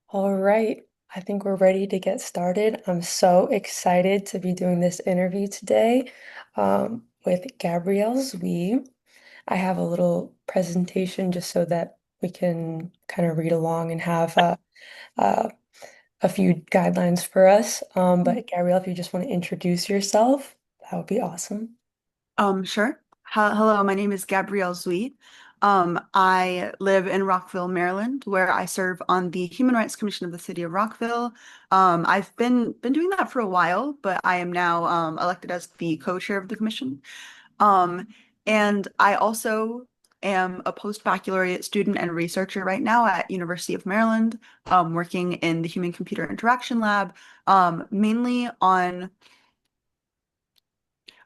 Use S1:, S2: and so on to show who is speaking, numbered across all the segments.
S1: All right, I think we're ready to get started. I'm so excited to be doing this interview today with Gabrielle Zwie. I have a little presentation just so that we can kind of read along and have uh, a few guidelines for us. But Gabrielle, if you just want to introduce yourself, that would be awesome.
S2: Sure. Hello, my name is Gabrielle Zwie. I live in Rockville, Maryland, where I serve on the Human Rights Commission of the City of Rockville. I've been doing that for a while, but I am now elected as the co-chair of the commission. Um, and I also am a post-baccalaureate student and researcher right now at University of Maryland, working in the Human Computer Interaction Lab, mainly on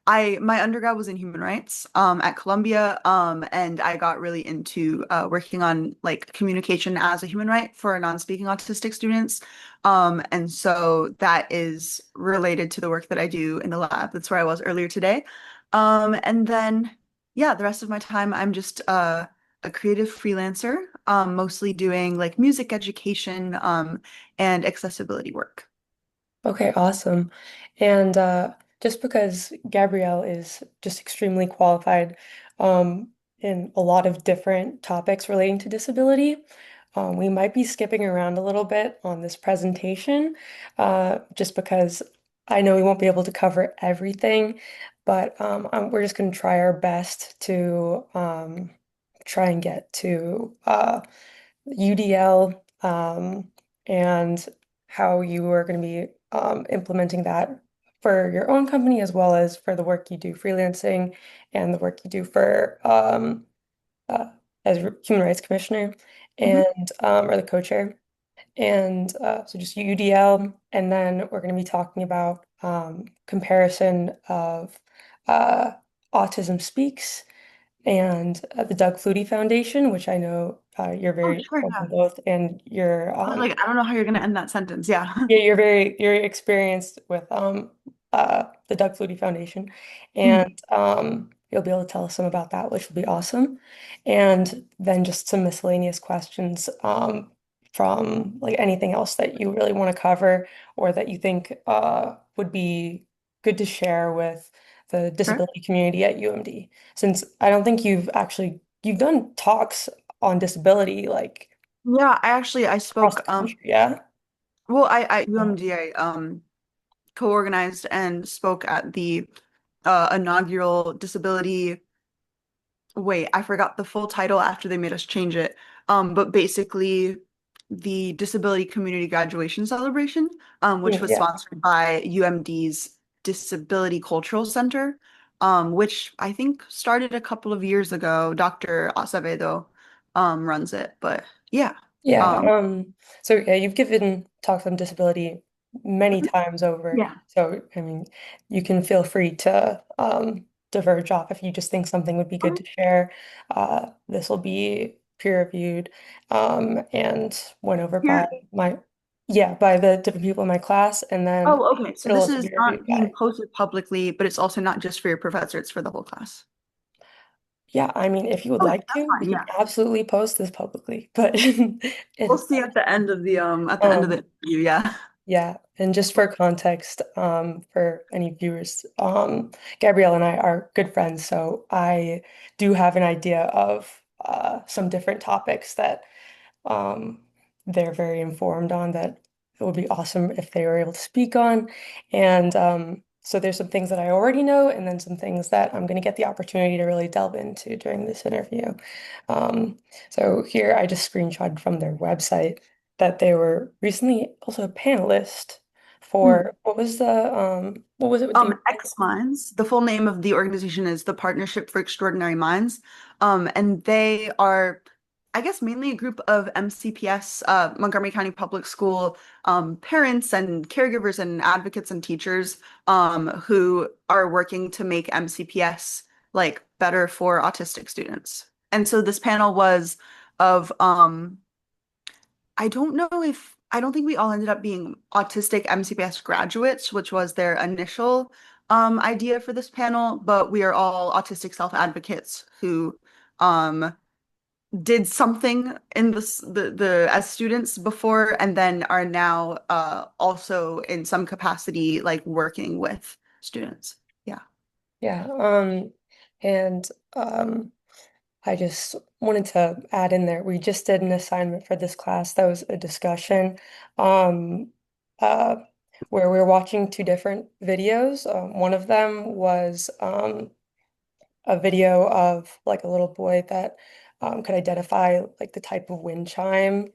S2: my undergrad was in human rights at Columbia, and I got really into working on like communication as a human right for non-speaking autistic students. And so that is related to the work that I do in the lab. That's where I was earlier today. And then yeah, the rest of my time I'm just a creative freelancer, mostly doing like music education and accessibility work.
S1: Okay, awesome. And just because Gabrielle is just extremely qualified in a lot of different topics relating to disability, we might be skipping around a little bit on this presentation, just because I know we won't be able to cover everything, but we're just going to try our best to try and get to UDL and how you are going to be implementing that for your own company as well as for the work you do freelancing and the work you do for uh, as Human Rights Commissioner
S2: Mhm.
S1: and or the co-chair. And so just UDL, and then we're going to be talking about comparison of uh, Autism Speaks and the Doug Flutie Foundation, which I know you're
S2: Oh,
S1: very
S2: sure,
S1: involved
S2: yeah.
S1: in both, and
S2: I was like, I don't know how you're gonna end that sentence. Yeah.
S1: yeah, you're experienced with the Doug Flutie Foundation, and
S2: Mhm.
S1: you'll be able to tell us some about that, which will be awesome. And then just some miscellaneous questions from like anything else that you really want to cover or that you think would be good to share with the
S2: Sure.
S1: disability community at UMD. Since I don't think you've done talks on disability like
S2: Yeah, I
S1: across the
S2: spoke
S1: country, yeah?
S2: well I at UMD co-organized and spoke at the inaugural disability wait, I forgot the full title after they made us change it. But basically the disability community graduation celebration, which was
S1: Yeah.
S2: sponsored by UMD's Disability Cultural Center, which I think started a couple of years ago. Dr. Acevedo runs it, but yeah.
S1: Yeah,
S2: Um,
S1: so yeah, you've given talks on disability many times over.
S2: yeah.
S1: So, I mean, you can feel free to diverge off if you just think something would be good to share. This will be peer reviewed and went over by
S2: Here.
S1: by the different people in my class, and then
S2: Oh, okay. So
S1: it'll
S2: this
S1: also be
S2: is
S1: reviewed
S2: not being
S1: by.
S2: posted publicly, but it's also not just for your professor, it's for the whole class.
S1: Yeah, I mean, if you would
S2: Okay,
S1: like
S2: that's
S1: to, we
S2: fine.
S1: can
S2: Yeah.
S1: absolutely post this publicly, but
S2: We'll
S1: it's
S2: see at the end of the
S1: um.
S2: interview, yeah.
S1: Yeah, and just for context, for any viewers, Gabrielle and I are good friends, so I do have an idea of some different topics that um, they're very informed on that it would be awesome if they were able to speak on. And so there's some things that I already know, and then some things that I'm going to get the opportunity to really delve into during this interview. Um, so here I just screenshotted from their website that they were recently also a panelist
S2: Hmm.
S1: for what was it? Do you
S2: X Minds. The full name of the organization is the Partnership for Extraordinary Minds. And they are, I guess, mainly a group of MCPS, Montgomery County Public School parents and caregivers and advocates and teachers who are working to make MCPS like better for autistic students. And so this panel was of I don't think we all ended up being autistic MCPS graduates, which was their initial idea for this panel, but we are all autistic self-advocates who um, did something in the as students before and then are now also in some capacity like working with students. Yeah.
S1: Yeah. And I just wanted to add in there, we just did an assignment for this class that was a discussion um, uh, where we were watching two different videos. One of them was a video of like a little boy that could identify like the type of wind chime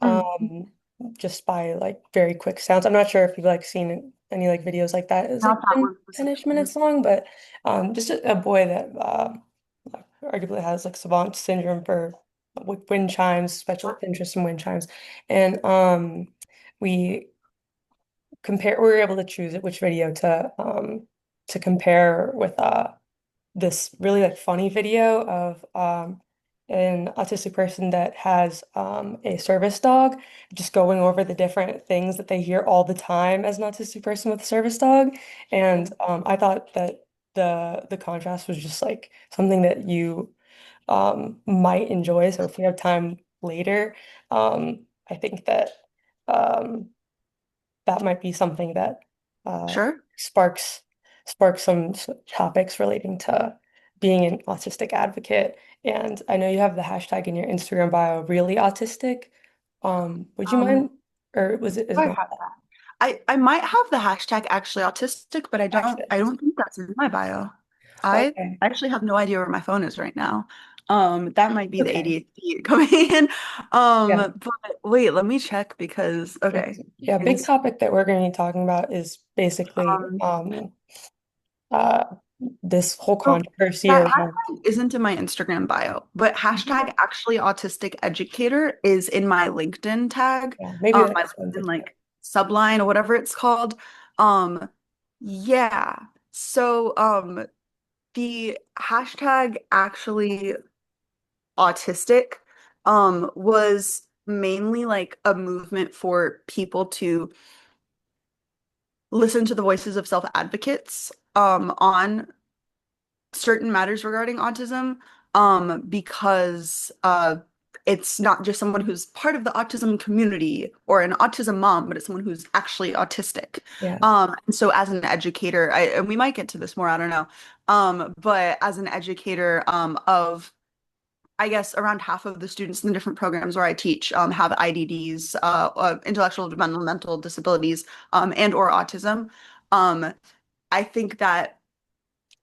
S2: Mhm.
S1: um, just by like very quick sounds. I'm not sure if you've like seen any like videos like that. It's
S2: Not
S1: like
S2: that
S1: 10,
S2: one
S1: 10-ish
S2: specifically.
S1: minutes long, but just a boy that like, arguably has like savant syndrome for wind chimes, special interest in wind chimes. And we we were able to choose which video to compare with this really like funny video of an autistic person that has a service dog just going over the different things that they hear all the time as an autistic person with a service dog. And I thought that the contrast was just like something that you might enjoy. So if we have time later, I think that um, that might be something that uh,
S2: Sure.
S1: sparks some topics relating to being an autistic advocate. And I know you have the hashtag in your Instagram bio, really autistic. Would you
S2: Um,
S1: mind, or was it is
S2: I
S1: not
S2: have that. I might have the hashtag actually autistic, but
S1: actually
S2: I don't
S1: autistic?
S2: think that's in my bio. I
S1: Okay,
S2: actually have no idea where my phone is right now. That might be the
S1: okay,
S2: ADHD coming in.
S1: yeah.
S2: But wait, let me check because okay.
S1: Yeah, big
S2: Ins-
S1: topic that we're going to be talking about is basically
S2: Um,
S1: uh, this whole
S2: so
S1: controversy
S2: that
S1: around,
S2: hashtag isn't in my Instagram bio, but hashtag actually autistic educator is in my LinkedIn tag,
S1: yeah, maybe
S2: my
S1: that's one to
S2: LinkedIn
S1: check.
S2: like subline or whatever it's called. Um, yeah. So, the hashtag actually autistic, was mainly like a movement for people to listen to the voices of self-advocates, on certain matters regarding autism, because it's not just someone who's part of the autism community or an autism mom, but it's someone who's actually autistic.
S1: Yeah,
S2: And so as an educator, and we might get to this more, I don't know, but as an educator, of I guess around half of the students in the different programs where I teach have IDDs, intellectual developmental disabilities, and or autism. Um, I think that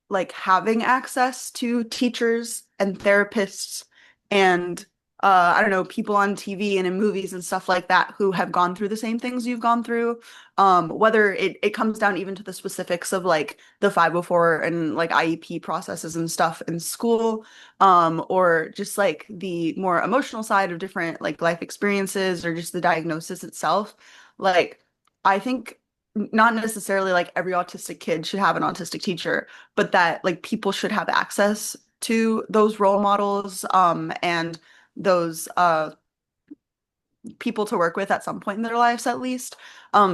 S2: like having access to teachers and therapists and I don't know, people on TV and in movies and stuff like that who have gone through the same things you've gone through. Whether it comes down even to the specifics of like the 504 and like IEP processes and stuff in school, or just like the more emotional side of different like life experiences or just the diagnosis itself. Like, I think not necessarily like every autistic kid should have an autistic teacher, but that like people should have access to those role models, and those people to work with at some point in their lives at least.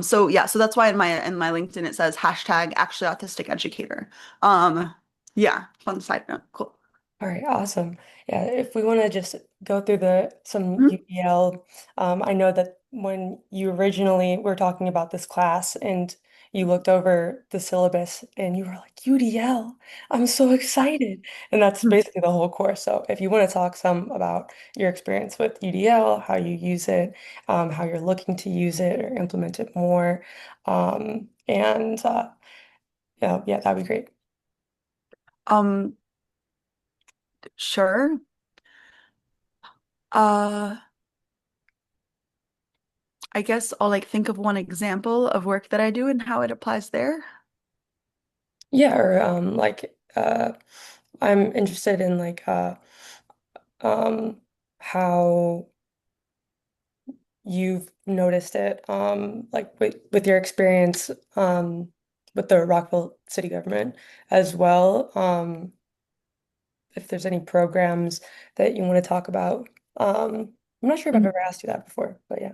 S2: So yeah, so that's why in my LinkedIn it says hashtag actually autistic educator. Um, yeah, fun side note. Cool.
S1: all right, awesome. Yeah, if we want to just go through the some
S2: Mhm.
S1: UDL, I know that when you originally were talking about this class and you looked over the syllabus and you were like, UDL, I'm so excited. And that's basically the whole course. So if you want to talk some about your experience with UDL, how you use it, how you're looking to use it or implement it more, and yeah, that'd be great.
S2: Um, sure. Uh, I guess I'll like think of one example of work that I do and how it applies there.
S1: Yeah, or like I'm interested in like um how you've noticed it like with your experience with the Rockville city government as well. If there's any programs that you want to talk about. I'm not sure if I've ever asked you that before, but yeah.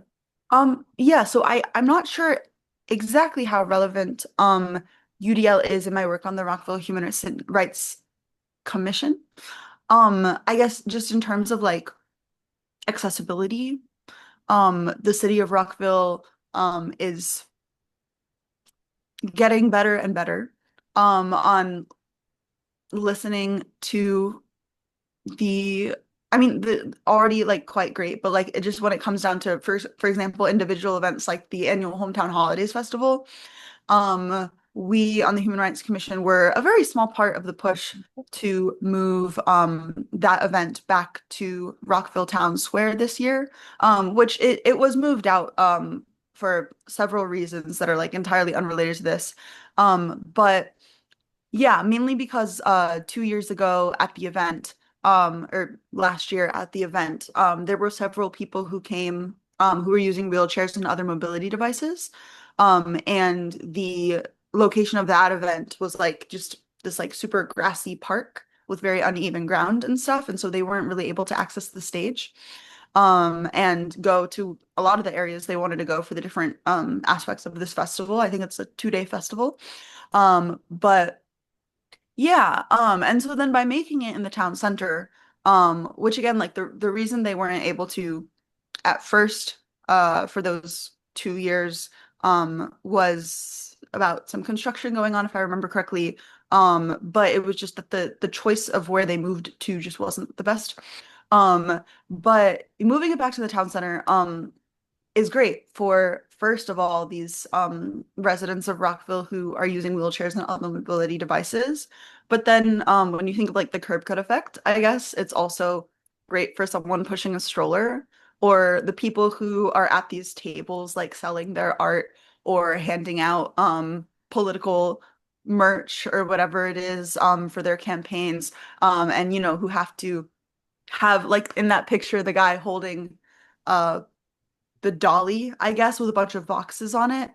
S2: Yeah, so I'm not sure exactly how relevant UDL is in my work on the Rockville Human Rights Commission. I guess just in terms of like accessibility. The city of Rockville is getting better and better on listening to the I mean the already like quite great, but like it just when it comes down to for example individual events like the annual Hometown Holidays Festival, we on the Human Rights Commission were a very small part of the push to move that event back to Rockville Town Square this year, which it was moved out for several reasons that are like entirely unrelated to this. But yeah, mainly because 2 years ago at the event, or last year at the event, there were several people who came who were using wheelchairs and other mobility devices. And the location of that event was like just this like super grassy park with very uneven ground and stuff. And so they weren't really able to access the stage and go to a lot of the areas they wanted to go for the different aspects of this festival. I think it's a 2-day festival. But yeah, and so then by making it in the town center, which again, like the reason they weren't able to at first, for those 2 years, was about some construction going on, if I remember correctly. But it was just that the choice of where they moved to just wasn't the best. But moving it back to the town center, is great for, first of all, these residents of Rockville who are using wheelchairs and other mobility devices. But then when you think of like the curb cut effect, I guess it's also great for someone pushing a stroller or the people who are at these tables like selling their art or handing out political merch or whatever it is for their campaigns, and you know who have to have like in that picture the guy holding uh the dolly, I guess, with a bunch of boxes on it.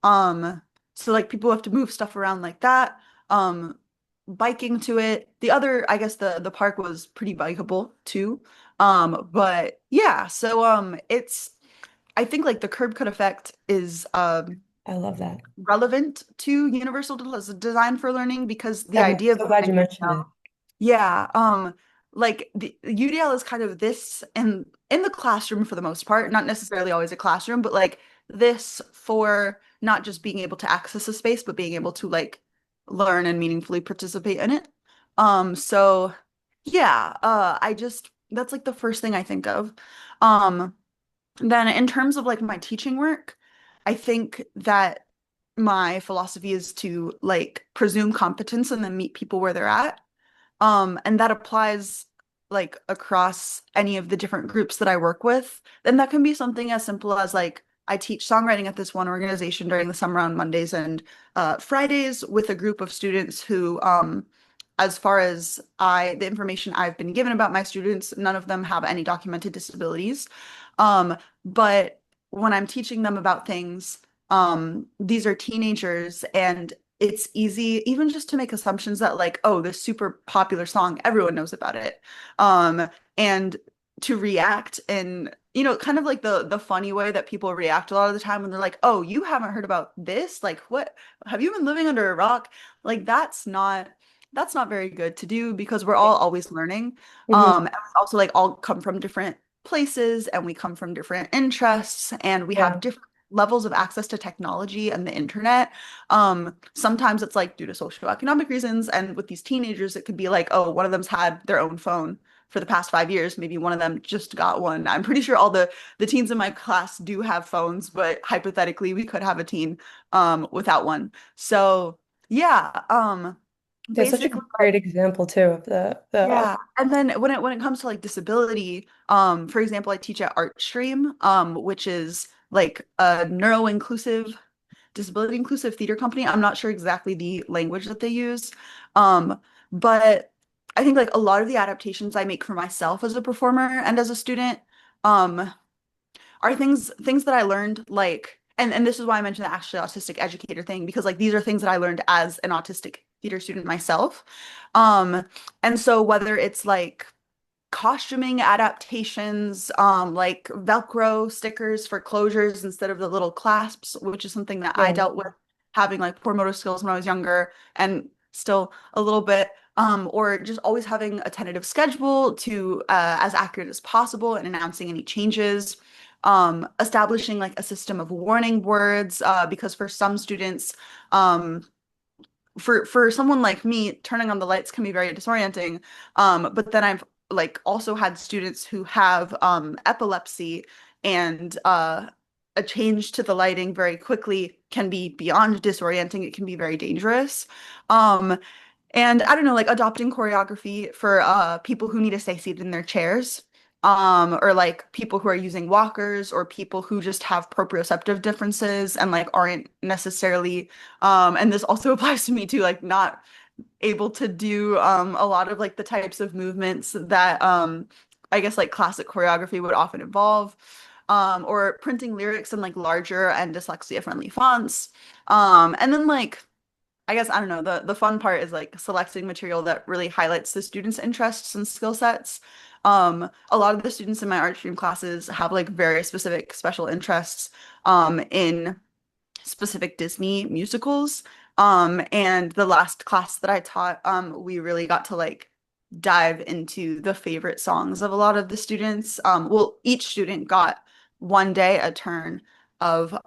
S2: Um, so like people have to move stuff around like that. Um, Biking to it. The other, I guess the park was pretty bikeable too. But yeah, so it's I think like the curb cut effect is
S1: I love that.
S2: relevant to design for learning because the
S1: I'm
S2: idea of
S1: so glad you
S2: design
S1: mentioned it.
S2: yeah, like the UDL is kind of this in the classroom for the most part, not necessarily always a classroom, but like this for not just being able to access a space, but being able to like learn and meaningfully participate in it. So yeah, I just that's like the first thing I think of. Um, then in terms of like my teaching work, I think that my philosophy is to like presume competence and then meet people where they're at. And that applies like across any of the different groups that I work with. And that can be something as simple as like I teach songwriting at this one organization during the summer on Mondays and Fridays with a group of students who, as far as the information I've been given about my students, none of them have any documented disabilities. But when I'm teaching them about things, these are teenagers and it's easy even just to make assumptions that like, oh, this super popular song, everyone knows about it. And to react in, you know, kind of like the funny way that people react a lot of the time when they're like, oh, you haven't heard about this? Like, what have you been living under a rock? Like that's not very good to do because we're all always learning.
S1: Hmm.
S2: And we also like all come from different places and we come from different interests and we have
S1: Yeah.
S2: different levels of access to technology and the internet. Sometimes it's like due to socioeconomic reasons, and with these teenagers, it could be like, oh, one of them's had their own phone for the past 5 years. Maybe one of them just got one. I'm pretty sure all the teens in my class do have phones, but hypothetically, we could have a teen without one. So yeah,
S1: Yeah, such a
S2: basically
S1: great example too of the
S2: yeah. And then when it comes to like disability, for example, I teach at Art Stream, which is like a neuro-inclusive, disability inclusive theater company. I'm not sure exactly the language that they use. But I think like a lot of the adaptations I make for myself as a performer and as a student, um, are things that I learned like and this is why I mentioned the actually autistic educator thing because like these are things that I learned as an autistic theater student myself. Um and so whether it's like costuming adaptations, like Velcro stickers for closures instead of the little clasps, which is something that I
S1: yeah.
S2: dealt with having like poor motor skills when I was younger and still a little bit. or just always having a tentative schedule to as accurate as possible and announcing any changes. Establishing like a system of warning words, because for some students, um, for someone like me, turning on the lights can be very disorienting. But then I've like also had students who have epilepsy, and a change to the lighting very quickly can be beyond disorienting. It can be very dangerous. Um, and I don't know, like adopting choreography for people who need to stay seated in their chairs, or like people who are using walkers, or people who just have proprioceptive differences and like aren't necessarily, and this also applies to me too, like not able to do a lot of like the types of movements that I guess like classic choreography would often involve. Or printing lyrics in like larger and dyslexia friendly fonts. And then like I guess I don't know, the fun part is like selecting material that really highlights the students' interests and skill sets. A lot of the students in my art stream classes have like very specific special interests in specific Disney musicals. And the last class that I taught, we really got to like dive into the favorite songs of a lot of the students. Well, each student got one day a turn of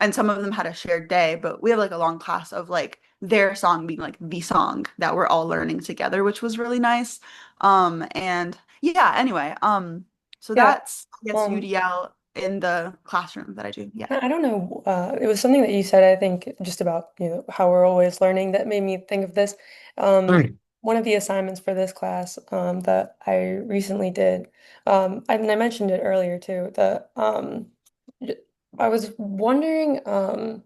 S2: and some of them had a shared day, but we have like a long class of like their song being like the song that we're all learning together, which was really nice. And yeah, anyway, so
S1: Yeah.
S2: that's I guess
S1: Um,
S2: UDL in the classroom that I do. Yeah.
S1: I don't know. It was something that you said, I think, just about, how we're always learning that made me think of this.
S2: Mm.
S1: One of the assignments for this class that I recently did, and I mentioned it earlier too, j- I was wondering, because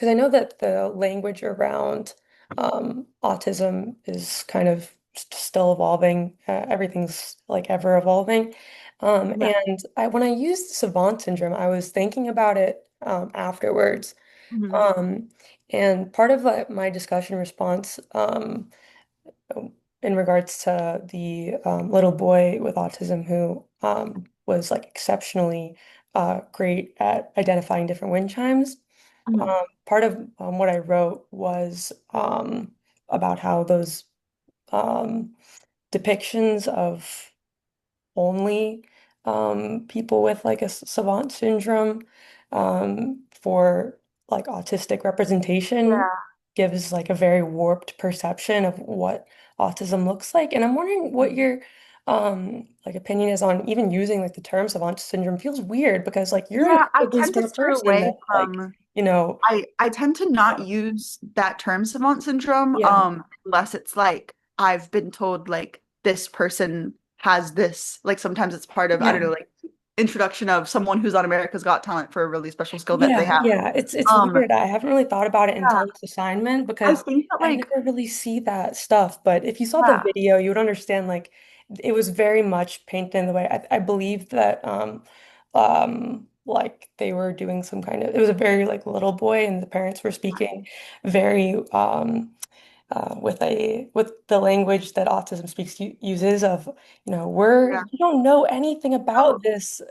S1: I know that the language around autism is kind of still evolving. Everything's like ever evolving.
S2: Yeah.
S1: And when I used savant syndrome, I was thinking about it afterwards.
S2: Mhm.
S1: Um, and part of my discussion response in regards to the little boy with autism who was like exceptionally great at identifying different wind chimes.
S2: Mhm.
S1: Part of what I wrote was about how those um, depictions of only people with like a savant syndrome for like autistic representation
S2: Yeah.
S1: gives like a very warped perception of what autism looks like. And I'm wondering what your like opinion is on even using like the term savant syndrome. Feels weird because like you're an
S2: Yeah, I
S1: incredibly
S2: tend to
S1: smart
S2: steer
S1: person
S2: away
S1: that like,
S2: from
S1: you know,
S2: I tend to not use that term savant syndrome,
S1: yeah.
S2: unless it's like I've been told like this person has this. Like sometimes it's part of, I don't
S1: Yeah.
S2: know, like introduction of someone who's on America's Got Talent for a really special skill that they
S1: Yeah,
S2: have.
S1: yeah. It's
S2: Um,
S1: weird. I haven't really thought about it
S2: yeah,
S1: until this assignment
S2: I
S1: because
S2: think that
S1: I
S2: like
S1: never really see that stuff. But if you saw the
S2: yeah,
S1: video, you would understand like it was very much painted in the way I believe that like they were doing some kind of it was a very like little boy and the parents were speaking very with the language that autism speaks uses of
S2: yeah.
S1: you don't know anything about
S2: Oh,
S1: this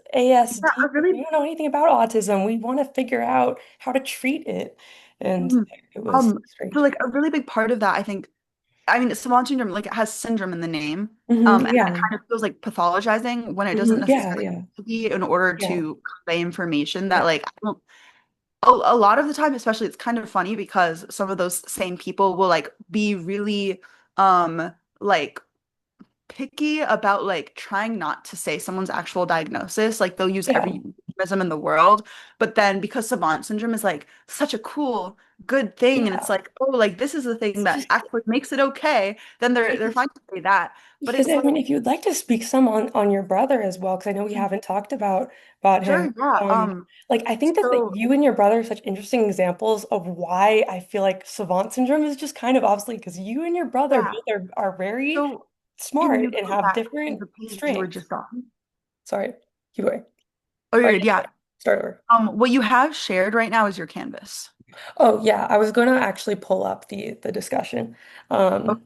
S2: yeah,
S1: ASD,
S2: a really
S1: you don't know anything about autism, we want to figure out how to treat it, and
S2: mhm.
S1: it was
S2: um so
S1: strange.
S2: like a really big part of that, I think, I mean, savant syndrome, like it has syndrome in the name. And that
S1: Yeah.
S2: kind of feels like pathologizing when it doesn't
S1: Yeah,
S2: necessarily
S1: yeah,
S2: have to be in order
S1: yeah,
S2: to convey information that
S1: yeah.
S2: like I don't, a lot of the time, especially it's kind of funny because some of those same people will like be really like picky about like trying not to say someone's actual diagnosis. Like they'll use
S1: Yeah.
S2: every euphemism in the world, but then because savant syndrome is like such a cool, good thing, and
S1: Yeah.
S2: it's like, oh, like this is the thing
S1: It's
S2: that
S1: just
S2: actually makes it okay, then they're
S1: because
S2: fine to say that. But
S1: because
S2: it's
S1: I
S2: like,
S1: mean, if you'd like to speak some on your brother as well, because I know we haven't talked about him.
S2: sure, yeah.
S1: Like I think that
S2: So
S1: you and your brother are such interesting examples of why I feel like savant syndrome is just kind of obsolete because you and your brother
S2: yeah.
S1: both are very
S2: So can
S1: smart
S2: you
S1: and
S2: go
S1: have
S2: back to
S1: different
S2: the page you were
S1: strengths.
S2: just on?
S1: Sorry, keep going.
S2: Oh,
S1: Or
S2: you're good. Yeah.
S1: start over.
S2: What you have shared right now is your canvas.
S1: Oh yeah, I was going to actually pull up the discussion.
S2: Okay.
S1: Um,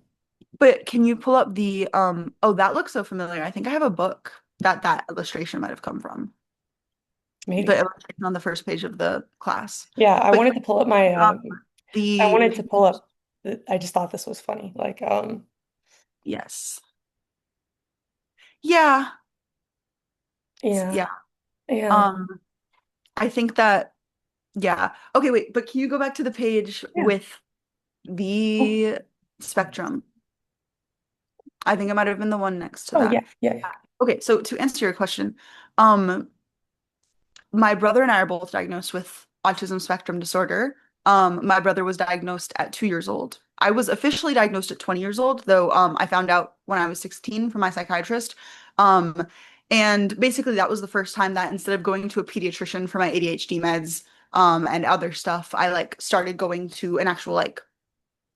S2: But can you pull up the oh, that looks so familiar. I think I have a book that that illustration might have come from. The
S1: maybe.
S2: illustration on the first page of the class.
S1: Yeah, I
S2: But
S1: wanted to pull up my
S2: um,
S1: I
S2: the
S1: wanted to pull up. I just thought this was funny. Like,
S2: Yes. Yeah.
S1: yeah,
S2: Yeah.
S1: yeah,
S2: Um, I think that, yeah. Okay, wait, but can you go back to the page
S1: yeah.
S2: with
S1: Oh,
S2: the spectrum? I think it might have been the one next to
S1: oh yeah,
S2: that.
S1: yeah, yeah.
S2: Okay, so to answer your question, um, my brother and I are both diagnosed with autism spectrum disorder. My brother was diagnosed at 2 years old. I was officially diagnosed at 20 years old, though I found out when I was 16 from my psychiatrist. Um, and basically, that was the first time that instead of going to a pediatrician for my ADHD meds and other stuff, I like started going to an actual like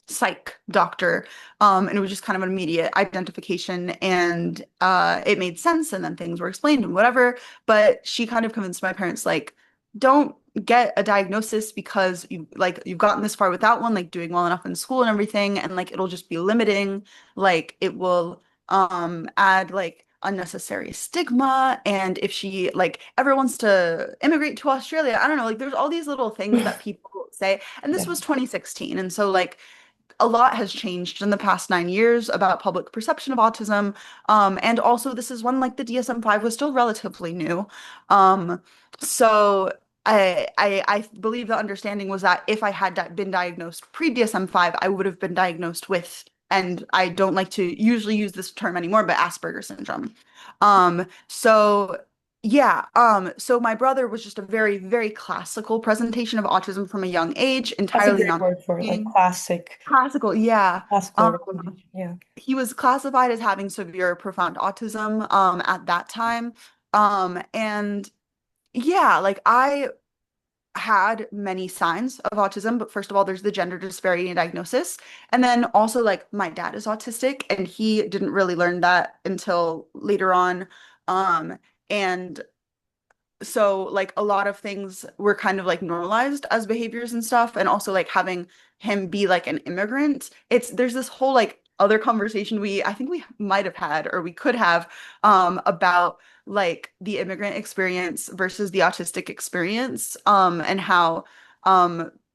S2: psych doctor. And it was just kind of an immediate identification and it made sense and then things were explained and whatever. But she kind of convinced my parents, like, don't get a diagnosis because you've gotten this far without one, like doing well enough in school and everything, and like it'll just be limiting. Like it will add like unnecessary stigma. And if she like ever wants to immigrate to Australia, I don't know, like there's all these little things that people say. And this
S1: Yeah.
S2: was 2016. And so like a lot has changed in the past 9 years about public perception of autism. And also, this is when like the DSM-5 was still relatively new. So I believe the understanding was that if I had been diagnosed pre-DSM-5, I would have been diagnosed with, and I don't like to usually use this term anymore, but Asperger's syndrome. So yeah, so my brother was just a very, very classical presentation of autism from a young age,
S1: That's a
S2: entirely
S1: great word for it, like
S2: non-speaking. Classical, yeah.
S1: classical
S2: Um,
S1: representation. Yeah.
S2: he was classified as having severe profound autism at that time. And yeah, like I had many signs of autism, but first of all, there's the gender disparity in diagnosis. And then also like my dad is autistic and he didn't really learn that until later on. And so like a lot of things were kind of like normalized as behaviors and stuff, and also like having him be like an immigrant, it's there's this whole like other conversation I think we might have had or we could have about like the immigrant experience versus the autistic experience, and how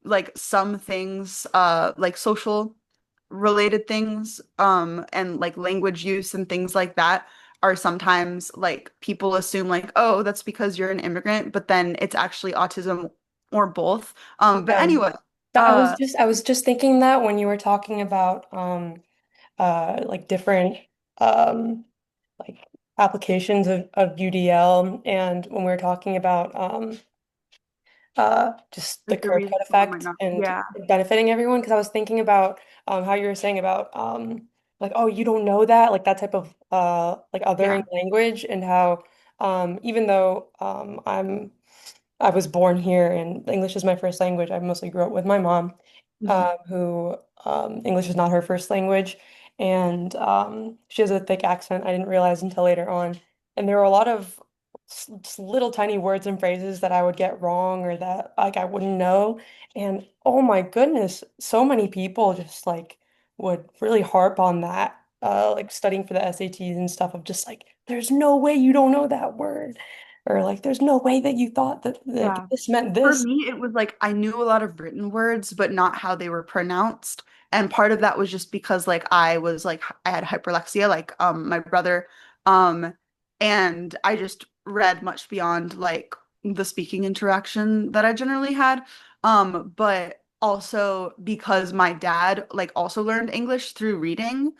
S2: like some things like social related things and like language use and things like that are sometimes like people assume like, oh, that's because you're an immigrant, but then it's actually autism or both. But
S1: Yeah.
S2: anyway,
S1: I was
S2: uh
S1: just thinking that when you were talking about like different um like applications of UDL, and when we were talking about just the
S2: like the
S1: curb
S2: reason
S1: cut
S2: someone might
S1: effect
S2: not,
S1: and
S2: yeah,
S1: benefiting everyone, because I was thinking about how you were saying about like, oh, you don't know that, like that type of like othering
S2: yeah.
S1: language, and how even though I was born here and English is my first language. I mostly grew up with my mom,
S2: Mhm.
S1: who English is not her first language. And she has a thick accent. I didn't realize until later on. And there were a lot of just little tiny words and phrases that I would get wrong or that like I wouldn't know. And oh my goodness, so many people just like would really harp on that, like studying for the SATs and stuff of just like, there's no way you don't know that word. Or like, there's no way that you thought that like
S2: Yeah.
S1: this meant
S2: For
S1: this.
S2: me, it was like I knew a lot of written words, but not how they were pronounced. And part of that was just because like I was like I had hyperlexia, like my brother, um, and I just read much beyond like the speaking interaction that I generally had. But also because my dad like also learned English through reading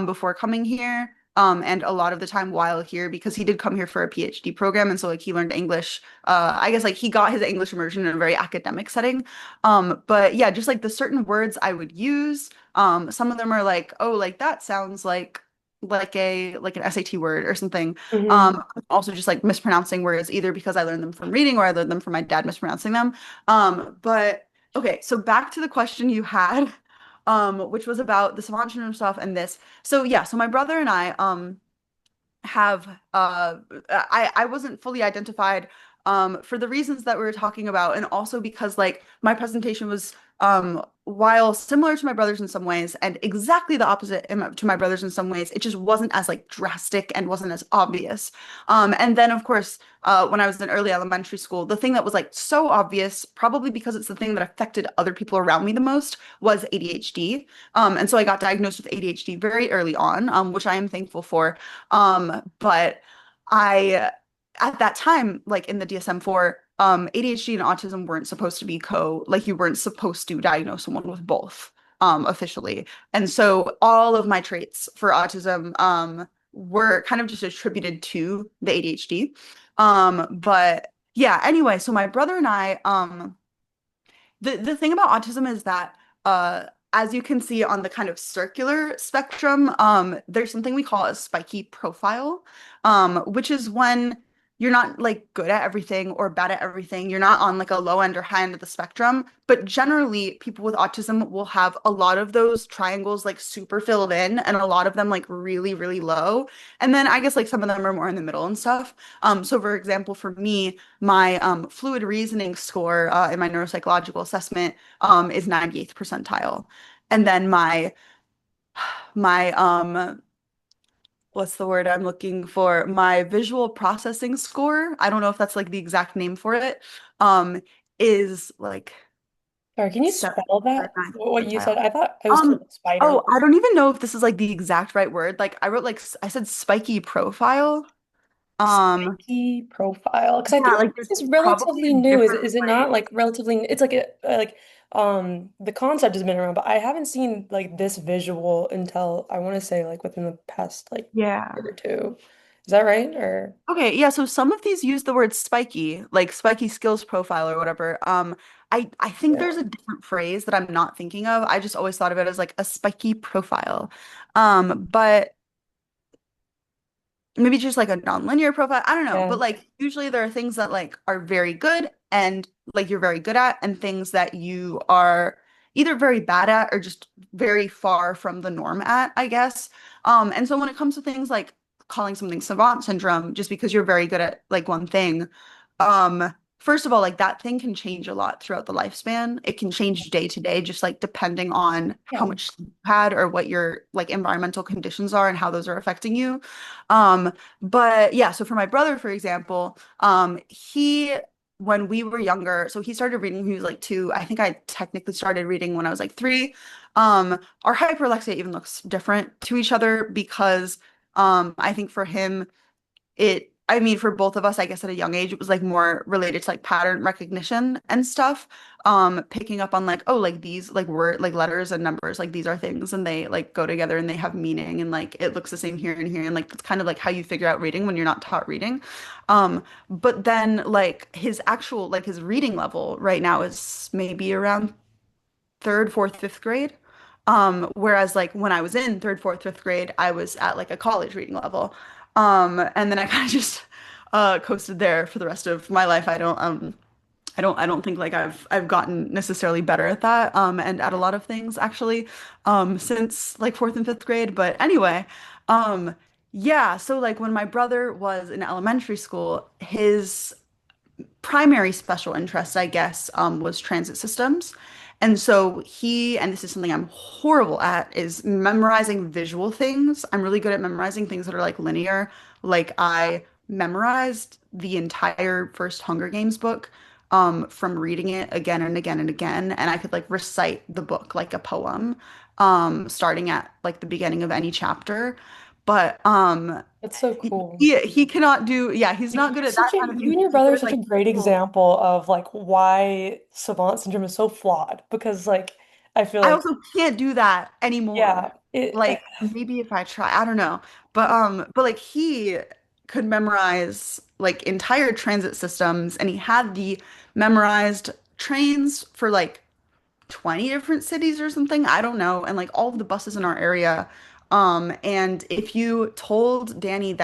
S2: before coming here. And a lot of the time while here, because he did come here for a PhD program, and so like he learned English. I guess like he got his English immersion in a very academic setting. But yeah, just like the certain words I would use, some of them are like, oh, like that sounds like an SAT word or something.
S1: Hmm.
S2: Also just like mispronouncing words, either because I learned them from reading or I learned them from my dad mispronouncing them. But okay, so back to the question you had, which was about the savant syndrome stuff and this. So yeah, so my brother and I, have I wasn't fully identified for the reasons that we were talking about, and also because like my presentation was While similar to my brothers in some ways and exactly the opposite to my brothers in some ways, it just wasn't as like drastic and wasn't as obvious. And then of course, when I was in early elementary school, the thing that was like so obvious, probably because it's the thing that affected other people around me the most, was ADHD. And so I got diagnosed with ADHD very early on, which I am thankful for. But I, at that time, like in the DSM-4, ADHD and autism weren't supposed to be like you weren't supposed to diagnose someone with both, officially. And so all of my traits for autism, were kind of just attributed to the ADHD. But yeah, anyway, so my brother and I, the thing about autism is that as you can see on the kind of circular spectrum, there's something we call a spiky profile, which is when you're not like good at everything or bad at everything. You're not on like a low end or high end of the spectrum, but generally people with autism will have a lot of those triangles like super filled in and a lot of them like really, really low. And then I guess like some of them are more in the middle and stuff. So for example, for me, my fluid reasoning score in my neuropsychological assessment is 98th percentile. And then my what's the word I'm looking for? My visual processing score, I don't know if that's like the exact name for it, um, is like
S1: Sorry, can you
S2: 7th
S1: spell
S2: or
S1: that?
S2: 9th
S1: What you said?
S2: percentile.
S1: I thought it was called a spider.
S2: Oh, I don't even know if this is like the exact right word. Like I wrote like I said spiky profile. Um,
S1: Spiky profile. Because I
S2: yeah,
S1: think
S2: like
S1: this
S2: there's
S1: is
S2: probably a
S1: relatively new.
S2: different
S1: Is it not
S2: way.
S1: like relatively it's like the concept has been around, but I haven't seen like this visual until I want to say like within the past like year
S2: Yeah.
S1: or two. Is that right? Or
S2: Okay, yeah, so some of these use the word spiky, like spiky skills profile or whatever. I think
S1: yeah.
S2: there's a different phrase that I'm not thinking of. I just always thought of it as like a spiky profile. But maybe just like a nonlinear profile. I don't know.
S1: Yeah.
S2: But like usually there are things that like are very good and like you're very good at, and things that you are either very bad at or just very far from the norm at, I guess. And so when it comes to things like calling something savant syndrome, just because you're very good at like one thing, first of all, like that thing can change a lot throughout the lifespan. It can change day to day, just like depending on how
S1: Yeah.
S2: much sleep you had or what your like environmental conditions are and how those are affecting you. Um, but yeah, so for my brother, for example, when we were younger, so he started reading when he was like 2. I think I technically started reading when I was like 3. Our hyperlexia even looks different to each other because I think for him, I mean, for both of us, I guess at a young age, it was like more related to like pattern recognition and stuff. Picking up on like, oh, like these like word like letters and numbers, like these are things and they like go together and they have meaning and like it looks the same here and here. And like that's kind of like how you figure out reading when you're not taught reading. But then like his actual like his reading level right now is maybe around third, fourth, fifth grade. Whereas like when I was in third, fourth, fifth grade, I was at like a college reading level. And then I kind of just coasted there for the rest of my life. I don't think like I've gotten necessarily better at that and at a lot of things actually since like fourth and fifth grade. But anyway, um yeah, so like when my brother was in elementary school, his primary special interest, I guess, was transit systems. And so and this is something I'm horrible at, is memorizing visual things. I'm really good at memorizing things that are like linear. Like I memorized the entire first Hunger Games book from reading it again and again and again. And I could like recite the book like a poem, starting at like the beginning of any chapter. But
S1: That's so cool.
S2: he cannot do, yeah, he's
S1: Like
S2: not good at that kind of
S1: you
S2: thing.
S1: and your
S2: He's
S1: brother
S2: good
S1: are
S2: at
S1: such a
S2: like
S1: great
S2: visual.
S1: example of like why savant syndrome is so flawed because like I feel
S2: I
S1: like
S2: also can't do that anymore.
S1: yeah, it
S2: Like maybe if I try, I don't know. But like he could memorize like entire transit systems and he had the memorized trains for like 20 different cities or something. I don't know. And like all of the buses in our area. And if you told Danny's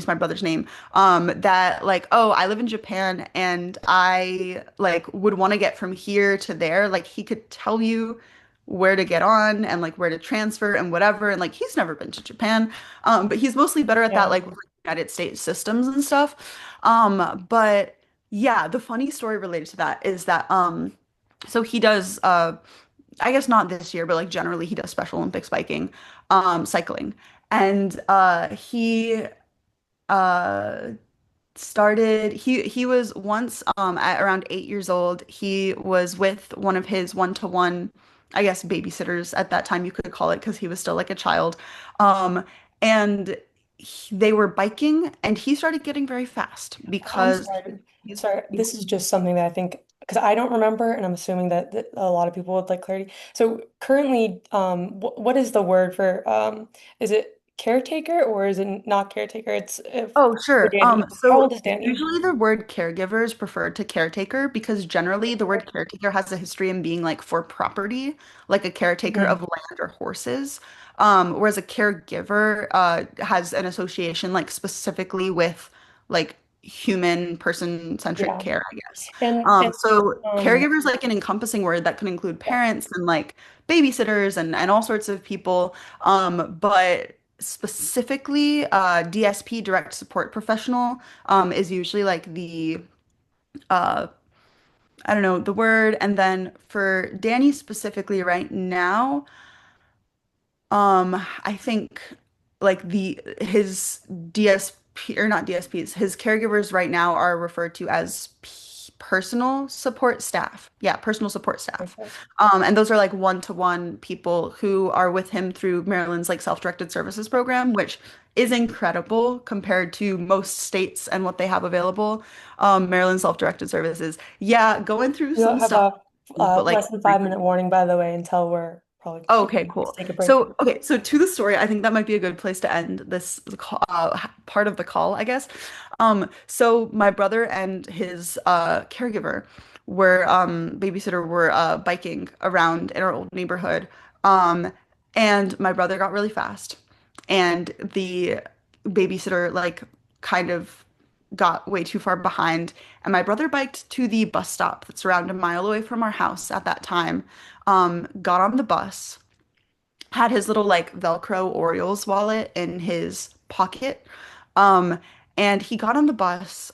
S2: my brother's name, that like, oh, I live in Japan and I like would want to get from here to there, like he could tell you where to get on and like where to transfer and whatever. And like he's never been to Japan. But he's mostly better at that,
S1: yeah.
S2: like with United States systems and stuff. But yeah, the funny story related to that is that So he does I guess not this year, but like generally he does Special Olympics biking, cycling. And he uh he was once at around 8 years old, he was with one of his one-to-one, I guess, babysitters at that time you could call it because he was still like a child. Um and they were biking and he started getting very fast
S1: I'm
S2: because
S1: sorry.
S2: he's
S1: Sorry, this is just something that I think because I don't remember, and I'm assuming that a lot of people would like clarity. So currently, what is the word for is it caretaker or is it not caretaker? It's if
S2: Oh,
S1: for
S2: sure.
S1: Danny. How
S2: So
S1: old is Danny?
S2: usually the word caregiver is preferred to caretaker because generally the word caretaker has a history in being like for property, like a caretaker of
S1: Mhm.
S2: land or horses. Whereas a caregiver has an association like specifically with like human person-centric
S1: Yeah,
S2: care, I guess.
S1: and
S2: So
S1: um,
S2: caregiver is like an encompassing word that can include parents and like babysitters and all sorts of people. But specifically, DSP, direct support professional, is usually like the uh, I don't know, the word. And then for Danny specifically right now, I think like the his DSP or not DSPs, his caregivers right now are referred to as personal support staff. Yeah, personal support staff.
S1: okay.
S2: And those are like one-to-one people who are with him through Maryland's like self-directed services program, which is incredible compared to most states and what they have available. Maryland self-directed services. Yeah, going through
S1: We
S2: some
S1: have
S2: stuff,
S1: a
S2: but like
S1: less than 5 minute warning, by the way, until we're probably
S2: okay,
S1: let's
S2: cool.
S1: take a break.
S2: So, okay, so to the story, I think that might be a good place to end this part of the call, I guess. So my brother and his caregiver were babysitter were biking around in our old neighborhood. Um, and my brother got really fast, and the babysitter like kind of got way too far behind, and my brother biked to the bus stop that's around a mile away from our house at that time, got on the bus, had his little like Velcro Orioles wallet in his pocket. Um, and he got on the bus,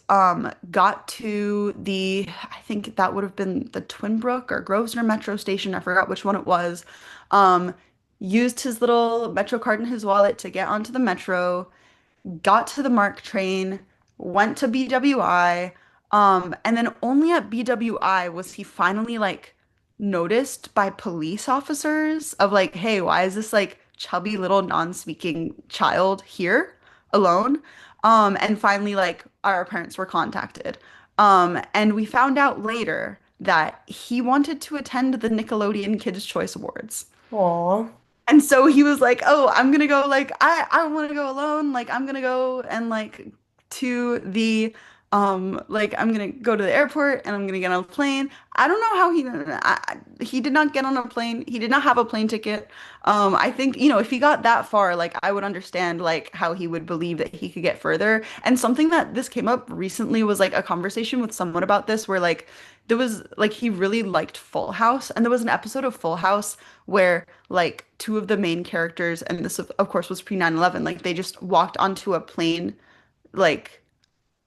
S2: got to I think that would have been the Twinbrook or Grosvenor Metro station. I forgot which one it was. Um, Used his little Metro card in his wallet to get onto the Metro, got to the MARC train, went to BWI, and then only at BWI was he finally like noticed by police officers of like, hey, why is this like chubby little non-speaking child here alone? And finally like our parents were contacted. And we found out later that he wanted to attend the Nickelodeon Kids' Choice Awards.
S1: Aw.
S2: And so he was like, "Oh, I'm gonna go. Like, I don't want to go alone. Like, I'm gonna go and like to the like I'm gonna go to the airport and I'm gonna get on a plane. I don't know how he did not get on a plane. He did not have a plane ticket. I think if he got that far, like I would understand like how he would believe that he could get further. And something that this came up recently was like a conversation with someone about this where like there was like he really liked Full House, and there was an episode of Full House where like two of the main characters, and this of course was pre 9/11, like they just walked onto a plane like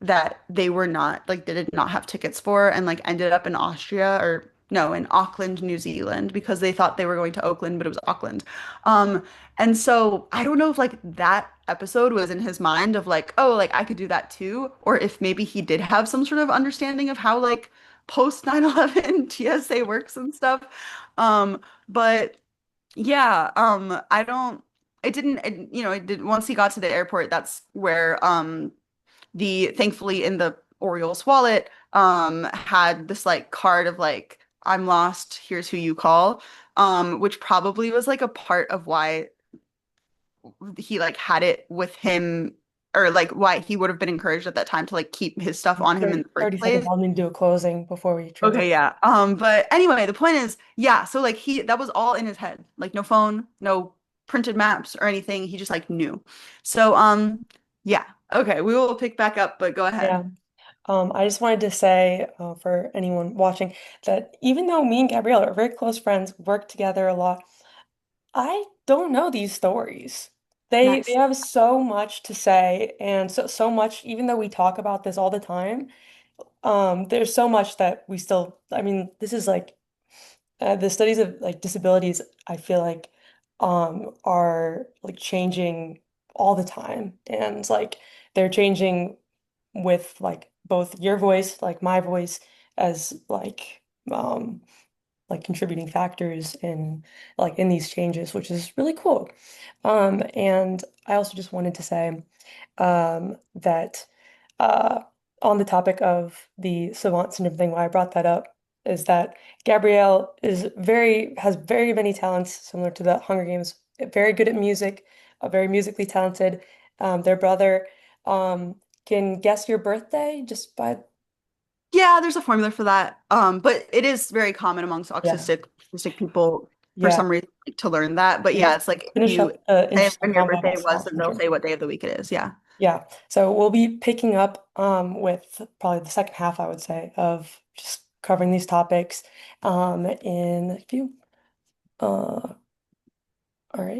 S2: that they were not like they did not have tickets for and like ended up in Austria or no, in Auckland, New Zealand because they thought they were going to Oakland, but it was Auckland. Um, and so I don't know if like that episode was in his mind of like, oh, like I could do that too, or if maybe he did have some sort of understanding of how like post 9/11 TSA works and stuff. But yeah, I don't it didn't it did once he got to the airport, that's where the thankfully in the Orioles wallet had this like card of like I'm lost, here's who you call, which probably was like a part of why he like had it with him or like why he would have been encouraged at that time to like keep his stuff on him in the first
S1: 30 seconds.
S2: place.
S1: I'll need to do a closing before we transition.
S2: Okay, yeah. But anyway, the point is, yeah, so like that was all in his head. Like no phone, no printed maps or anything. He just like knew. So yeah. Okay, we will pick back up, but go ahead.
S1: Yeah. I just wanted to say for anyone watching that even though me and Gabrielle are very close friends, work together a lot, I don't know these stories. They
S2: Nice.
S1: have so much to say and so much, even though we talk about this all the time, there's so much that we still, I mean, this is like The studies of like disabilities, I feel like are like changing all the time. And like they're changing with like both your voice, like my voice, as like contributing factors in like in these changes, which is really cool. And I also just wanted to say that uh, on the topic of the savants and everything, why I brought that up is that Gabrielle has very many talents similar to the Hunger Games, very good at music, very musically talented. Their brother um, can guess your birthday just by
S2: Yeah, there's a formula for that. But it is very common amongst
S1: yeah
S2: autistic people for
S1: yeah.
S2: some reason like, to learn that. But yeah,
S1: We'll
S2: it's like if
S1: finish
S2: you
S1: up the
S2: say
S1: interesting
S2: when your
S1: convo
S2: birthday
S1: about
S2: was,
S1: savant
S2: then they'll
S1: syndrome.
S2: say what day of the week it is. Yeah.
S1: Yeah, so we'll be picking up with probably the second half, I would say, of just covering these topics in a few. All right.